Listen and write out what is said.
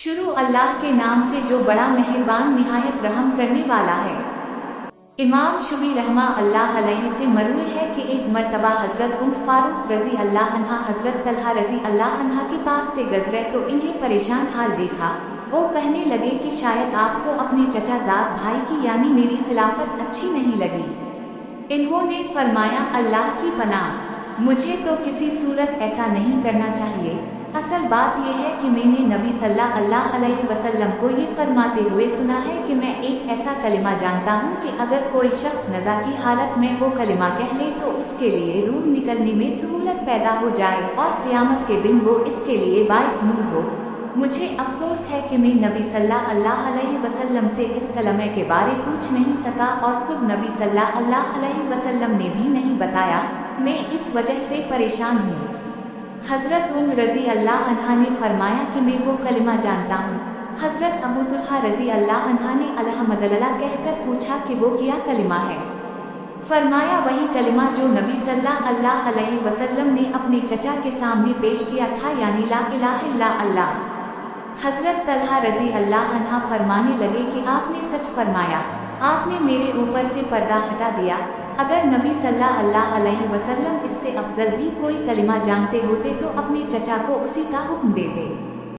शुरू अल्लाह के नाम से जो बड़ा मेहरबान निहायत रहम करने वाला है। इमाम शुबी रहमा अल्लाह अलैहि से मरवी है कि एक मर्तबा हजरत फारूक रजी अल्लाह अन्हा हजरत तलहा रजी अल्लाह अन्हा के पास से गुजरे तो इन्हें परेशान हाल देखा। वो कहने लगे कि शायद आपको अपने चचाजाद भाई की यानी मेरी खिलाफत अच्छी नहीं लगी। इन्होंने फरमाया, अल्लाह की पनाह, मुझे तो किसी सूरत ऐसा नहीं करना चाहिए। असल बात यह है कि मैंने नबी सल्लल्लाहु अलैहि वसल्लम को ये फरमाते हुए सुना है कि मैं एक ऐसा कलिमा जानता हूँ कि अगर कोई शख्स नज़ा की हालत में वो कलिमा कह ले तो उसके लिए रूह निकलने में सहूलत पैदा हो जाए और क़यामत के दिन वो इसके लिए बाइस नूर हो। मुझे अफसोस है कि मैं नबी सल्लल्लाहु अलैहि वसल्लम से इस कलमे के बारे पूछ नहीं सका और खुद नबी सल्लल्लाहु अलैहि वसल्लम ने भी नहीं बताया। मैं इस वजह से परेशान हूँ। हज़रत रज़ी अल्लाह अन्हा ने फरमाया कि मैं वो कलिमा जानता हूँ। हज़रत अबू तुल्हा रज़ी अल्लाह अन्हा ने अल्हम्दुलिल्लाह कहकर पूछा कि वो क्या कलिमा है। फरमाया, वही कलिमा जो नबी सल्लल्लाहु अलैहि वसल्लम ने अपने चचा के सामने पेश किया था, यानी ला इलाहा इल्ला अल्लाह। हज़रत तलहा रज़ी अल्लाह अन्हा फरमाने लगे कि आपने सच फरमाया, आपने मेरे ऊपर से पर्दा हटा दिया। अगर नबी सल्लल्लाहु अलैहि वसल्लम इससे अफजल भी कोई कलिमा जानते होते तो अपने चचा को उसी का हुक्म देते।